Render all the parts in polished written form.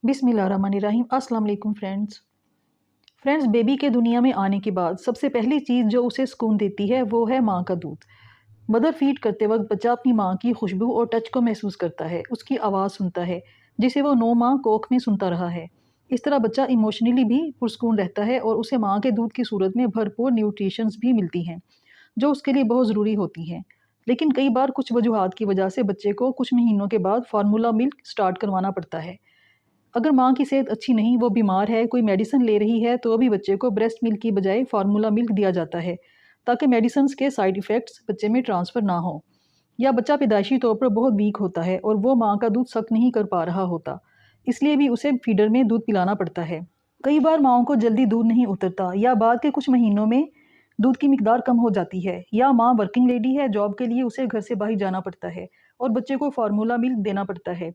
बिस्मिल्लाहिर्रहमानिर्रहीम। अस्सलाम वालेकुम फ्रेंड्स, बेबी के दुनिया में आने के बाद सबसे पहली चीज़ जो उसे सुकून देती है वो है माँ का दूध। मदर फीड करते वक्त बच्चा अपनी माँ की खुशबू और टच को महसूस करता है, उसकी आवाज़ सुनता है जिसे वो 9 माह कोख में सुनता रहा है। इस तरह बच्चा इमोशनली भी पुरस्कून रहता है और उसे माँ के दूध की सूरत में भरपूर न्यूट्रिशंस भी मिलती हैं जो उसके लिए बहुत ज़रूरी होती हैं। लेकिन कई बार कुछ वजूहात की वजह से बच्चे को कुछ महीनों के बाद फार्मूला मिल्क स्टार्ट करवाना पड़ता है। अगर माँ की सेहत अच्छी नहीं, वो बीमार है, कोई मेडिसिन ले रही है, तो भी बच्चे को ब्रेस्ट मिल्क की बजाय फार्मूला मिल्क दिया जाता है ताकि मेडिसिन्स के साइड इफ़ेक्ट्स बच्चे में ट्रांसफ़र ना हो। या बच्चा पैदाइशी तौर पर बहुत वीक होता है और वो माँ का दूध सक नहीं कर पा रहा होता, इसलिए भी उसे फीडर में दूध पिलाना पड़ता है। कई बार माँओं को जल्दी दूध नहीं उतरता या बाद के कुछ महीनों में दूध की मिकदार कम हो जाती है, या माँ वर्किंग लेडी है, जॉब के लिए उसे घर से बाहर जाना पड़ता है और बच्चे को फार्मूला मिल्क देना पड़ता है।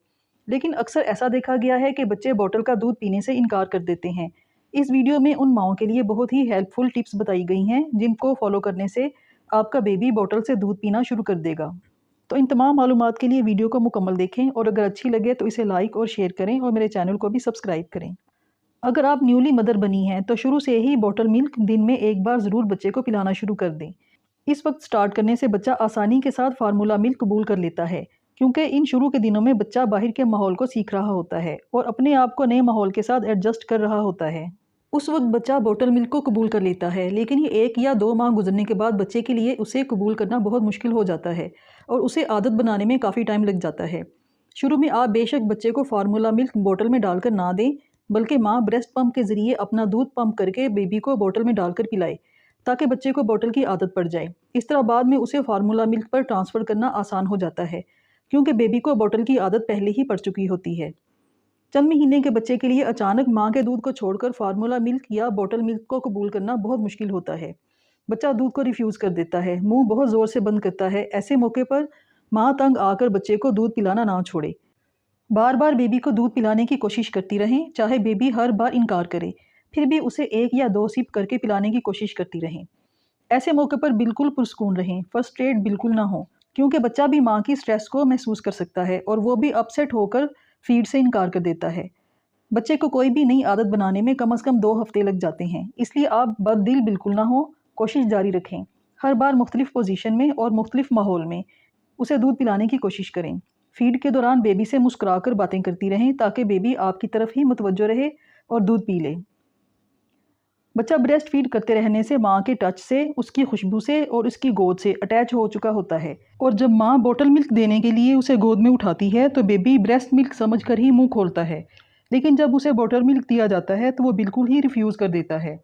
लेकिन अक्सर ऐसा देखा गया है कि बच्चे बॉटल का दूध पीने से इनकार कर देते हैं। इस वीडियो में उन माँओं के लिए बहुत ही हेल्पफुल टिप्स बताई गई हैं जिनको फॉलो करने से आपका बेबी बॉटल से दूध पीना शुरू कर देगा। तो इन तमाम मालूमात के लिए वीडियो को मुकम्मल देखें और अगर अच्छी लगे तो इसे लाइक और शेयर करें और मेरे चैनल को भी सब्सक्राइब करें। अगर आप न्यूली मदर बनी हैं तो शुरू से ही बॉटल मिल्क दिन में एक बार ज़रूर बच्चे को पिलाना शुरू कर दें। इस वक्त स्टार्ट करने से बच्चा आसानी के साथ फार्मूला मिल्क कबूल कर लेता है, क्योंकि इन शुरू के दिनों में बच्चा बाहर के माहौल को सीख रहा होता है और अपने आप को नए माहौल के साथ एडजस्ट कर रहा होता है। उस वक्त बच्चा बॉटल मिल्क को कबूल कर लेता है, लेकिन ये 1 या 2 माह गुजरने के बाद बच्चे के लिए उसे कबूल करना बहुत मुश्किल हो जाता है और उसे आदत बनाने में काफ़ी टाइम लग जाता है। शुरू में आप बेशक बच्चे को फार्मूला मिल्क बॉटल में डालकर ना दें, बल्कि माँ ब्रेस्ट पंप के ज़रिए अपना दूध पंप करके बेबी को बॉटल में डालकर पिलाए ताकि बच्चे को बॉटल की आदत पड़ जाए। इस तरह बाद में उसे फार्मूला मिल्क पर ट्रांसफ़र करना आसान हो जाता है, क्योंकि बेबी को बॉटल की आदत पहले ही पड़ चुकी होती है। चंद महीने के बच्चे के लिए अचानक माँ के दूध को छोड़कर फार्मूला मिल्क या बॉटल मिल्क को कबूल करना बहुत मुश्किल होता है। बच्चा दूध को रिफ्यूज़ कर देता है, मुंह बहुत ज़ोर से बंद करता है। ऐसे मौके पर माँ तंग आकर बच्चे को दूध पिलाना ना छोड़े। बार बार बेबी को दूध पिलाने की कोशिश करती रहें, चाहे बेबी हर बार इनकार करे, फिर भी उसे 1 या 2 सिप करके पिलाने की कोशिश करती रहें। ऐसे मौके पर बिल्कुल पुरस्कून रहें, फ्रस्ट्रेट बिल्कुल ना हो, क्योंकि बच्चा भी माँ की स्ट्रेस को महसूस कर सकता है और वो भी अपसेट होकर फीड से इनकार कर देता है। बच्चे को कोई भी नई आदत बनाने में कम से कम 2 हफ्ते लग जाते हैं, इसलिए आप बददिल बिल्कुल ना हो, कोशिश जारी रखें। हर बार मुख्तलिफ पोजीशन में और मुख्तलिफ माहौल में उसे दूध पिलाने की कोशिश करें। फीड के दौरान बेबी से मुस्कुराकर बातें करती रहें ताकि बेबी आपकी तरफ ही मुतवज्जो रहे और दूध पी ले। बच्चा ब्रेस्ट फीड करते रहने से माँ के टच से, उसकी खुशबू से और उसकी गोद से अटैच हो चुका होता है, और जब माँ बोतल मिल्क देने के लिए उसे गोद में उठाती है तो बेबी ब्रेस्ट मिल्क समझकर ही मुंह खोलता है। लेकिन जब उसे बोतल मिल्क दिया जाता है तो वो बिल्कुल ही रिफ्यूज़ कर देता है।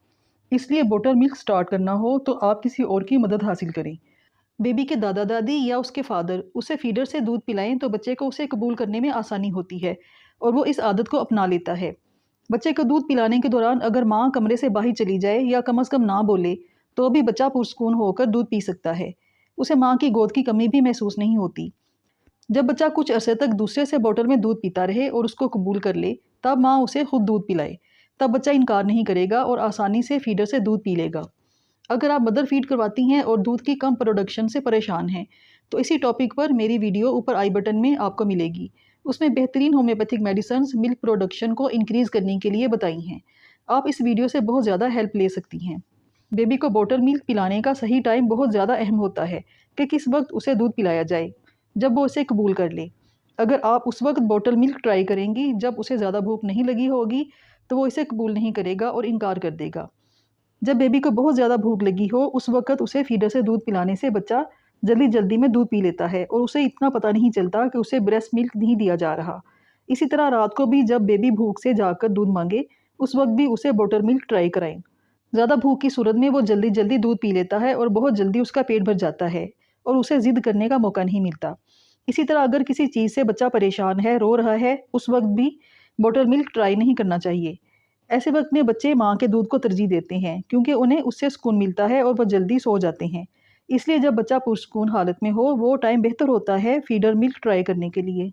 इसलिए बोतल मिल्क स्टार्ट करना हो तो आप किसी और की मदद हासिल करें। बेबी के दादा दादी या उसके फादर उसे फीडर से दूध पिलाएं तो बच्चे को उसे कबूल करने में आसानी होती है और वो इस आदत को अपना लेता है। बच्चे को दूध पिलाने के दौरान अगर माँ कमरे से बाहर चली जाए या कम से कम ना बोले, तो भी बच्चा पुरस्कून होकर दूध पी सकता है। उसे माँ की गोद की कमी भी महसूस नहीं होती। जब बच्चा कुछ अरसे तक दूसरे से बोतल में दूध पीता रहे और उसको कबूल कर ले, तब माँ उसे खुद दूध पिलाए। तब बच्चा इनकार नहीं करेगा और आसानी से फीडर से दूध पी लेगा। अगर आप मदर फीड करवाती हैं और दूध की कम प्रोडक्शन से परेशान हैं, तो इसी टॉपिक पर मेरी वीडियो ऊपर आई बटन में आपको मिलेगी। उसमें बेहतरीन होम्योपैथिक मेडिसिन्स मिल्क प्रोडक्शन को इंक्रीज़ करने के लिए बताई हैं। आप इस वीडियो से बहुत ज़्यादा हेल्प ले सकती हैं। बेबी को बॉटल मिल्क पिलाने का सही टाइम बहुत ज़्यादा अहम होता है कि किस वक्त उसे दूध पिलाया जाए, जब वो उसे कबूल कर ले। अगर आप उस वक्त बॉटल मिल्क ट्राई करेंगी जब उसे ज़्यादा भूख नहीं लगी होगी, तो वो इसे कबूल नहीं करेगा और इनकार कर देगा। जब बेबी को बहुत ज़्यादा भूख लगी हो, उस वक़्त उसे फीडर से दूध पिलाने से बच्चा जल्दी-जल्दी में दूध पी लेता है और उसे इतना पता नहीं चलता कि उसे ब्रेस्ट मिल्क नहीं दिया जा रहा। इसी तरह रात को भी जब बेबी भूख से जागकर दूध माँगे, उस वक़्त भी उसे बॉटल मिल्क ट्राई कराएँ। ज़्यादा भूख की सूरत में वो जल्दी-जल्दी दूध पी लेता है और बहुत जल्दी उसका पेट भर जाता है और उसे ज़िद करने का मौका नहीं मिलता। इसी तरह अगर किसी चीज़ से बच्चा परेशान है, रो रहा है, उस वक़्त भी बॉटल मिल्क ट्राई नहीं करना चाहिए। ऐसे वक्त में बच्चे माँ के दूध को तरजीह देते हैं, क्योंकि उन्हें उससे सुकून मिलता है और वह जल्दी सो जाते हैं। इसलिए जब बच्चा पुरसुकून हालत में हो, वो टाइम बेहतर होता है फीडर मिल्क ट्राई करने के लिए।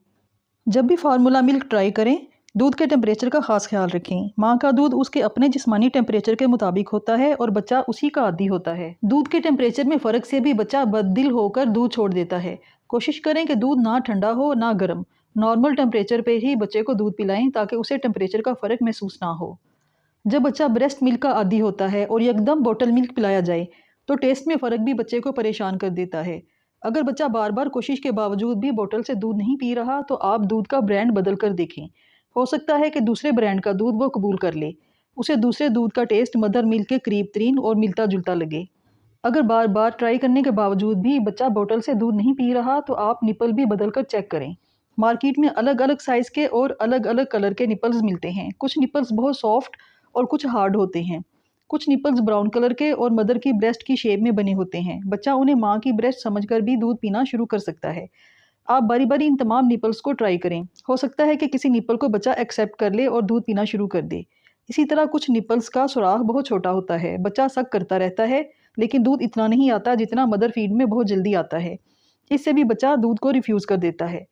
जब भी फार्मूला मिल्क ट्राई करें, दूध के टेम्परेचर का खास ख्याल रखें। माँ का दूध उसके अपने जिस्मानी टेम्परेचर के मुताबिक होता है और बच्चा उसी का आदी होता है। दूध के टेम्परेचर में फ़र्क से भी बच्चा बददिल होकर दूध छोड़ देता है। कोशिश करें कि दूध ना ठंडा हो ना गर्म, नॉर्मल टेम्परेचर पे ही बच्चे को दूध पिलाएं ताकि उसे टेम्परेचर का फ़र्क महसूस ना हो। जब बच्चा ब्रेस्ट मिल्क का आदी होता है और एकदम बॉटल मिल्क पिलाया जाए तो टेस्ट में फ़र्क भी बच्चे को परेशान कर देता है। अगर बच्चा बार बार कोशिश के बावजूद भी बॉटल से दूध नहीं पी रहा तो आप दूध का ब्रांड बदल कर देखें। हो सकता है कि दूसरे ब्रांड का दूध वो कबूल कर ले। उसे दूसरे दूध का टेस्ट मदर मिल्क के करीब तरीन और मिलता जुलता लगे। अगर बार बार ट्राई करने के बावजूद भी बच्चा बॉटल से दूध नहीं पी रहा तो आप निपल भी बदल कर चेक करें। मार्केट में अलग अलग साइज़ के और अलग अलग कलर के निपल्स मिलते हैं। कुछ निपल्स बहुत सॉफ्ट और कुछ हार्ड होते हैं। कुछ निपल्स ब्राउन कलर के और मदर की ब्रेस्ट की शेप में बने होते हैं। बच्चा उन्हें माँ की ब्रेस्ट समझकर भी दूध पीना शुरू कर सकता है। आप बारी बारी इन तमाम निपल्स को ट्राई करें। हो सकता है कि किसी निपल को बच्चा एक्सेप्ट कर ले और दूध पीना शुरू कर दे। इसी तरह कुछ निपल्स का सुराख बहुत छोटा होता है। बच्चा शक करता रहता है लेकिन दूध इतना नहीं आता जितना मदर फीड में बहुत जल्दी आता है। इससे भी बच्चा दूध को रिफ्यूज़ कर देता है।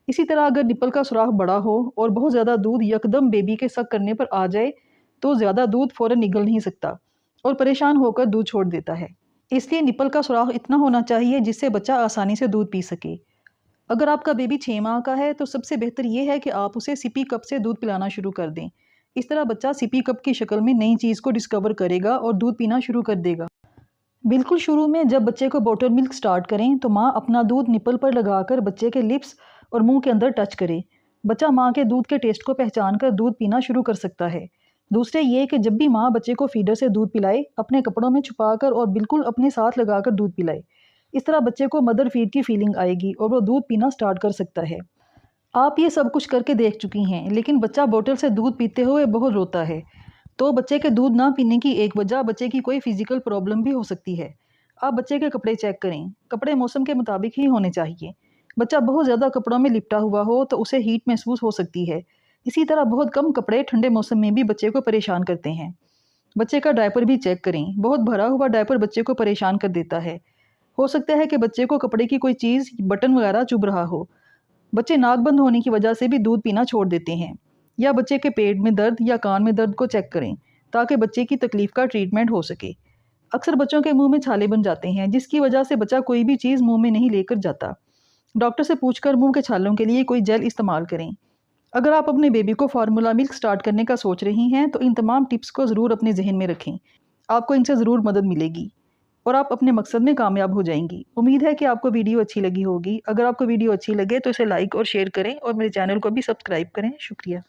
इसी तरह अगर निपल का सुराख बड़ा हो और बहुत ज़्यादा दूध यकदम बेबी के शक करने पर आ जाए तो ज़्यादा दूध फ़ौरन निगल नहीं सकता और परेशान होकर दूध छोड़ देता है। इसलिए निपल का सुराख इतना होना चाहिए जिससे बच्चा आसानी से दूध पी सके। अगर आपका बेबी 6 माह का है तो सबसे बेहतर ये है कि आप उसे सिपी कप से दूध पिलाना शुरू कर दें। इस तरह बच्चा सिपी कप की शक्ल में नई चीज़ को डिस्कवर करेगा और दूध पीना शुरू कर देगा। बिल्कुल शुरू में जब बच्चे को बॉटल मिल्क स्टार्ट करें तो माँ अपना दूध निपल पर लगाकर बच्चे के लिप्स और मुंह के अंदर टच करे। बच्चा माँ के दूध के टेस्ट को पहचान कर दूध पीना शुरू कर सकता है। दूसरे ये कि जब भी माँ बच्चे को फीडर से दूध पिलाए अपने कपड़ों में छुपाकर और बिल्कुल अपने साथ लगाकर दूध पिलाए। इस तरह बच्चे को मदर फीड की फीलिंग आएगी और वो दूध पीना स्टार्ट कर सकता है। आप ये सब कुछ करके देख चुकी हैं लेकिन बच्चा बोतल से दूध पीते हुए बहुत रोता है। तो बच्चे के दूध ना पीने की एक वजह बच्चे की कोई फिजिकल प्रॉब्लम भी हो सकती है। आप बच्चे के कपड़े चेक करें। कपड़े मौसम के मुताबिक ही होने चाहिए। बच्चा बहुत ज़्यादा कपड़ों में लिपटा हुआ हो तो उसे हीट महसूस हो सकती है। इसी तरह बहुत कम कपड़े ठंडे मौसम में भी बच्चे को परेशान करते हैं। बच्चे का डायपर भी चेक करें। बहुत भरा हुआ डायपर बच्चे को परेशान कर देता है। हो सकता है कि बच्चे को कपड़े की कोई चीज़ बटन वगैरह चुभ रहा हो। बच्चे नाक बंद होने की वजह से भी दूध पीना छोड़ देते हैं। या बच्चे के पेट में दर्द या कान में दर्द को चेक करें ताकि बच्चे की तकलीफ का ट्रीटमेंट हो सके। अक्सर बच्चों के मुंह में छाले बन जाते हैं जिसकी वजह से बच्चा कोई भी चीज़ मुंह में नहीं लेकर जाता। डॉक्टर से पूछकर मुंह के छालों के लिए कोई जेल इस्तेमाल करें। अगर आप अपने बेबी को फार्मूला मिल्क स्टार्ट करने का सोच रही हैं तो इन तमाम टिप्स को ज़रूर अपने जहन में रखें। आपको इनसे ज़रूर मदद मिलेगी और आप अपने मकसद में कामयाब हो जाएंगी। उम्मीद है कि आपको वीडियो अच्छी लगी होगी। अगर आपको वीडियो अच्छी लगे तो इसे लाइक और शेयर करें और मेरे चैनल को भी सब्सक्राइब करें। शुक्रिया।